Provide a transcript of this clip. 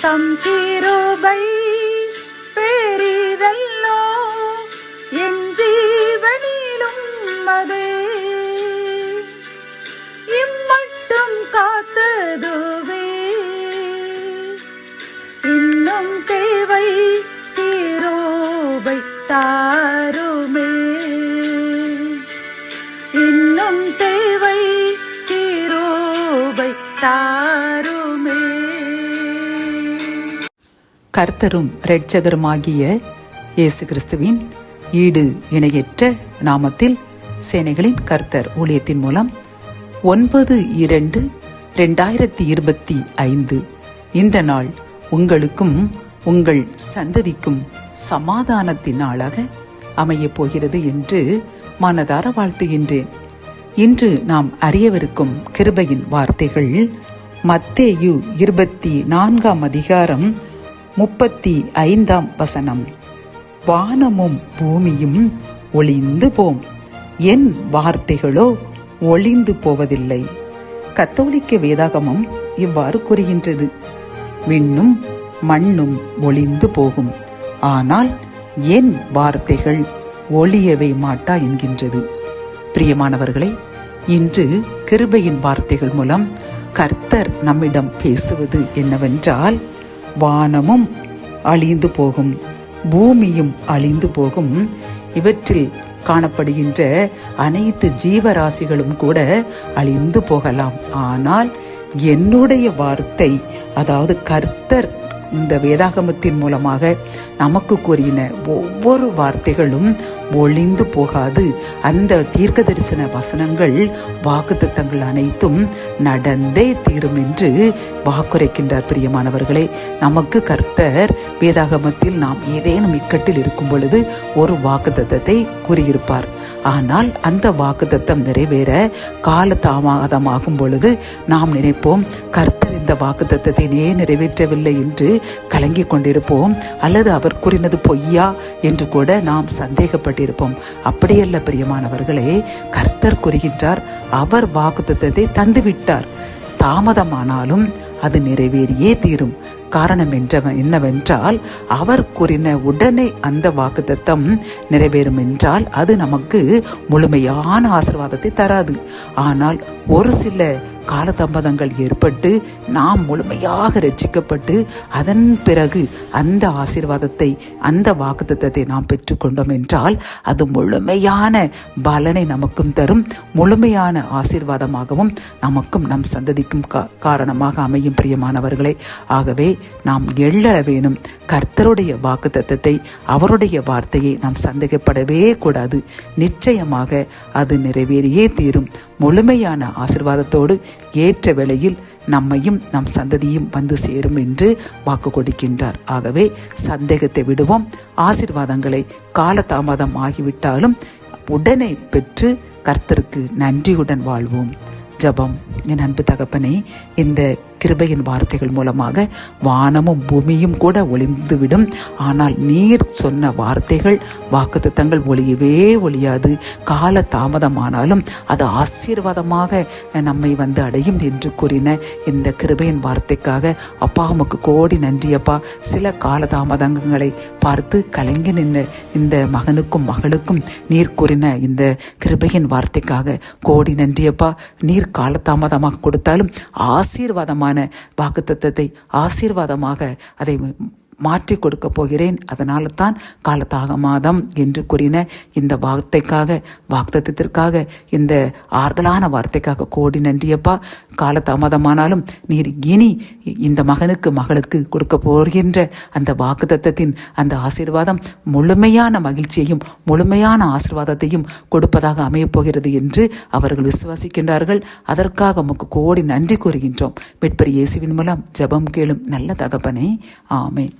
தம் கிருபை பெரிதல்லோ என் ஜீவனிலும் அதே இம்மட்டும் காத்ததுவே இன்னும் தேவை கிருபை தாருமே இன்னும் தேவை கிருபை தாருமே. கர்த்தரும் இரட்சகருமாகிய இயேசு கிறிஸ்துவின் ஈடு இணையற்ற நாமத்தில் சேனைகளின் கர்த்தர் ஊழியத்தின் மூலம் 9/2/2025 இந்த நாள் உங்களுக்கும் உங்கள் சந்ததிக்கும் சமாதானத்தின் நாளாக அமையப் போகிறது என்று மனதார வாழ்த்துகின்றேன். இன்று நாம் அறியவிருக்கும் கிருபையின் வார்த்தைகள் மத்தேயு 24 35 வானமும் பூமியும் ஒளிந்து போம், என் வார்த்தைகளோ ஒளிந்து போவதில்லை. கத்தோலிக்க வேதாகமம் இவ்வாறு கூறுகின்றது, விண்ணும் மண்ணும் ஒளிந்து போகும், ஆனால் என் வார்த்தைகள் ஒளியவே மாட்டா என்கின்றது. பிரியமானவர்களே, இன்று கிருபையின் வார்த்தைகள் மூலம் கர்த்தர் நம்மிடம் பேசுவது என்னவென்றால், வானமும் அழிந்து போகும், பூமியும் அழிந்து போகும், இவற்றில் காணப்படுகின்ற அனைத்து ஜீவராசிகளும் கூட அழிந்து போகலாம். ஆனால் என்னுடைய வார்த்தை, அதாவது கர்த்தர் இந்த வேதாகமத்தின் மூலமாக நமக்கு கூறின ஒவ்வொரு வார்த்தைகளும் ஒளிந்து போகாது. அந்த தீர்க்க தரிசன வசனங்கள் வாக்குத்தத்தங்கள் அனைத்தும் நடந்தே தீரும் என்று வாக்குரைக்கின்றார். பிரியமானவர்களே, நமக்கு கர்த்தர் வேதாகமத்தில் நாம் ஏதேனும் இக்கட்டில் இருக்கும் பொழுது ஒரு வாக்குத்தத்தத்தை கூறியிருப்பார். ஆனால் அந்த வாக்குத்தத்தம் நிறைவேற கால தாமதமாகும் பொழுது நாம் நினைப்போம், கர்த்தர் இந்த வாக்குத்தத்தத்தை நிறைவேற்றவில்லை என்று கலங்கிக் கொண்டிருப்போம், அல்லது அவர் கூறினது பொய்யா என்று கூட நாம் சந்தேகப்பட்டிருப்போம். அப்படியல்ல பிரியமானவர்களே, கர்த்தர் கூறுகின்றார், அவர் வாக்குத்தத்தத்தை தந்துவிட்டார், தாமதமானாலும் அது நிறைவேறியே தீரும். காரணம் என்னவென்றால், அவர் கூறின உடனே அந்த வாக்குத்தத்தம் நிறைவேறும் என்றால் அது நமக்கு முழுமையான ஆசீர்வாதத்தை தராது. ஆனால் ஒரு சில காலதாமதங்கள் ஏற்பட்டு நாம் முழுமையாக ரட்சிக்கப்பட்டு அதன் பிறகு அந்த ஆசீர்வாதத்தை, அந்த வாக்குத்தத்தத்தை நாம் பெற்றுக்கொண்டோம் என்றால் அது முழுமையான பலனை நமக்கும் தரும், முழுமையான ஆசீர்வாதமாகவும் நமக்கும் நம் சந்ததிக்கும் காரணமாக அமையும். பிரியமானவர்களே, ஆகவே நாம் எள்ள வேணும். கர்த்தருடைய வாக்குத்தத்தத்தை, அவருடைய வார்த்தையை நாம் சந்தேகப்படவே கூடாது. நிச்சயமாக அது நிறைவேறியே தீரும். முழுமையான ஆசீர்வாதத்தோடு ஏற்ற வேளையில் நம்மையும் நம் சந்ததியும் வந்து சேரும் என்று வாக்கு கொடுக்கின்றார். ஆகவே சந்தேகத்தை விடுவோம். ஆசீர்வாதங்களை காலதாமதம் ஆகிவிட்டாலும் உடனே பெற்று கர்த்தருக்கு நன்றியுடன் வாழ்வோம். ஜெபம். என் அன்பு தகப்பனே, இந்த கிருபையின் வார்த்தைகள் மூலமாக வானமும் பூமியும் கூட ஒளிந்துவிடும், ஆனால் நீர் சொன்ன வார்த்தைகள், வாக்குத்தத்தங்கள் ஒளியவே ஒளியாது. கால தாமதமானாலும் அது ஆசீர்வாதமாக நம்மை வந்து அடையும் என்று கூறின இந்த கிருபையின் வார்த்தைக்காக அப்பா உமக்கு கோடி நன்றி அப்பா. சில கால தாமதங்களை பார்த்து கலங்கி நின்ற இந்த மகனுக்கும் மகளுக்கும் நீர் கூறின இந்த கிருபையின் வார்த்தைக்காக கோடி நன்றி அப்பா. நீர் காலதாமதமாக கொடுத்தாலும் ஆசீர்வாதமான வாக்குத்தத்தத்தை ஆசீர்வாதமாக அதை மாற்றி கொடுக்க போகிறேன், அதனால தான் காலதாமதம் என்று கூறின இந்த வார்த்தைக்காக, வாக்குத்தத்திற்காக, இந்த ஆறுதலான வார்த்தைக்காக கோடி நன்றியப்பா. காலதாமதமானாலும் நீர் இனி இந்த மகனுக்கு மகளுக்கு கொடுக்க போகின்ற அந்த வாக்குத்தத்தின் அந்த ஆசீர்வாதம் முழுமையான மகிழ்ச்சியையும் முழுமையான ஆசீர்வாதத்தையும் கொடுப்பதாக அமையப் போகிறது என்று அவர்கள் விசுவாசிக்கின்றார்கள். அதற்காக உமக்கு கோடி நன்றி கூறுகின்றோம். மீட்பர் இயேசுவின் மூலம் ஜெபம் கேளும் நல்ல தகப்பனே, ஆமென்.